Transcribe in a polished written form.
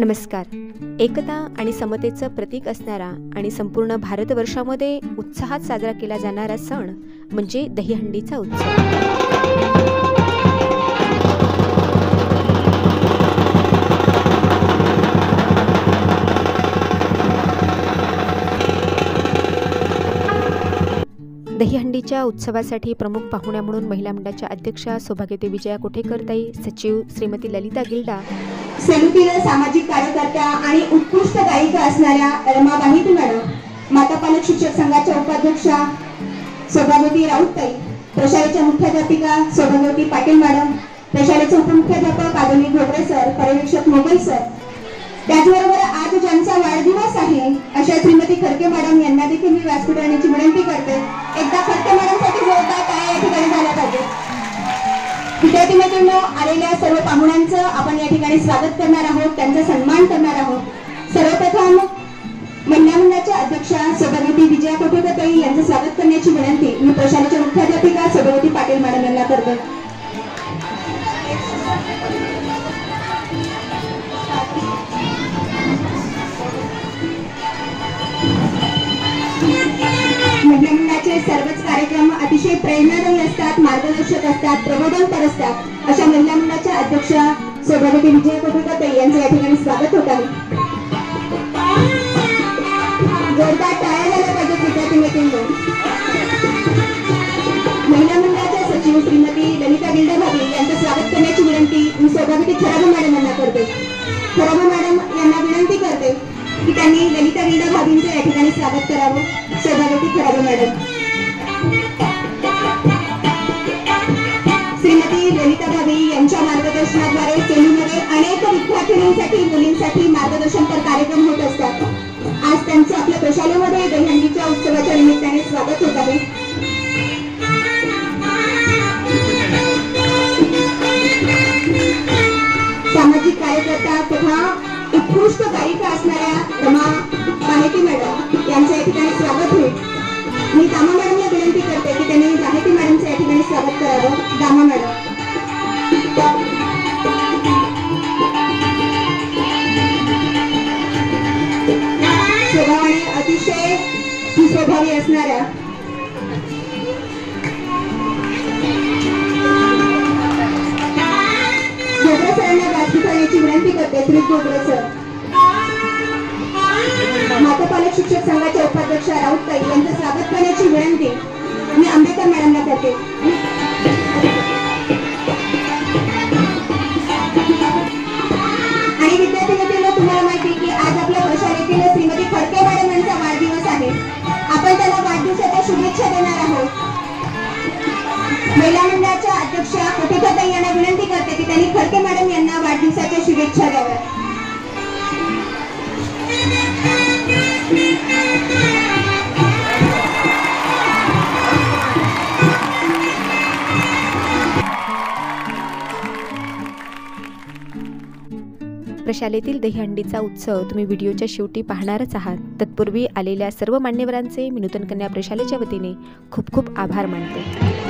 नमस्कार. एकता आणि समतेचं प्रतीक असणारा आणि संपूर्ण भारतवर्षामध्ये उत्साहात साजरा केला जाणारा सण म्हणजे दहीहंडीचा उत्सव. दहीहंडीच्या उत्सवासाठी प्रमुख पाहुण्या म्हणून महिला मंडळाच्या अध्यक्षा सौभाग्यवती विजया कोठेकरताई, सचिव श्रीमती ललिता गिल्डा, समितीला सामाजिक कार्यकर्त्या आणि उत्कृष्ट गायिका असणाऱ्या रमा बाहित मॅडम, माता पालक शिक्षक संघाच्या उपाध्यक्षा सौभाग्यवती राऊतताई, प्रशालेच्या मुख्याध्यापिका सौभाग्यवती पाटील मॅडम, प्रशालेचे उपमुख्याध्यापक आदरणीय घोगरे सर, पर्यवेक्षक मोगल सर, त्याचबरोबर आज ज्यांचा वाढदिवस आहे अशा श्रीमती खडके मॅडम यांना देखील मी व्यासपीठ आणण्याची विनंती करते. एकदा खडके मॅडमसाठी जोरदार टाळ्या या ठिकाणी झाल्या पाहिजे. विद्यार्थी मित्रांनो, आलेल्या सर्व पाहुण्यांचं आपण या ठिकाणी स्वागत करणार आहोत, त्यांचा सन्मान करणार आहोत. सर्वप्रथम महिला मंडळाच्या अध्यक्षा सौभाग्यवती विजया कोठेकरताई यांचं स्वागत करण्याची विनंती मी प्रशालेच्या मुख्याध्यापिका सौभाग्यवती पाटील मॅडम यांना करते. महिला मंडळाचे सर्वच कार्यक्रम अतिशय प्रेरणादायी असतात, मार्गदर्शक असतात, प्रबोधनपर असतात. अशा महिला मंडळाच्या अध्यक्षा सौभाग्यवती विजया कोठेकरताई यांचं या ठिकाणी स्वागत होत आहे. जोरदार टाळ्या झाल्या पाहिजेत विद्यार्थी मित्रांनो. महिला मंडळाच्या सचिव श्रीमती ललिता गिल्डा भाभी यांचं स्वागत करण्याची विनंती मी सौभाग्यवती खराबे मॅडम यांना करते. खराबे मॅडम यांना विनंती करते की त्यांनी ललिता गिल्डा भाभींचं या ठिकाणी स्वागत करावं. सौभाग्यवती खराबे मॅडम. श्रीमती ललिता भाभी यांच्या मार्गदर्शनाद्वारे सेलूमध्ये अनेक विद्यार्थिनींसाठी मुलींसाठी मार्गदर्शनपर कार्यक्रम होत असतात. आज त्यांचं आपल्या प्रशालेमध्ये दहीहंडीच्या उत्सवाच्या निमित्ताने स्वागत होत आहे. सामाजिक कार्यकर्ता तथा उत्कृष्ट गायिका असणाऱ्या रमा बाहेती मॅडम यांचं या ठिकाणी स्वागत होईल. मी दामा मॅडमला विनंती करते की त्यांनी बाहेती मॅडमचं या ठिकाणी स्वागत करावं. दामा मॅडम. स्वभावाने अतिशय सुस्वभावी असणाऱ्या घोगरे सरांना व्यासपीठ करण्याची विनंती करते. श्री घोगरे सर. माता पालक शिक्षक संघाच्या उपाध्यक्षा राऊतताई यांचं स्वागत करण्याची विनंती मी आंबेकर मॅडमला करते. आणि विद्यार्थी मित्रांनो, तुम्हाला माहिती की आज आपल्या प्रशालेतील श्रीमती खडके मॅडम यांचा वाढदिवस आहे. आपण त्यांना वाढदिवसाच्या शुभेच्छा देणार आहोत. महिला मंडळाच्या अध्यक्षा कोठेकरताई यांना विनंती करते की त्यांनी खडके मॅडम यांना वाढदिवसाच्या शुभेच्छा द्याव्यात. प्रशालेतील दहीहंडीचा उत्सव तुम्ही व्हिडिओच्या शेवटी पाहणारच आहात. तत्पूर्वी आलेल्या सर्व मान्यवरांचे मी नूतन कन्या प्रशालेच्या वतीने खूप खूप आभार मानते.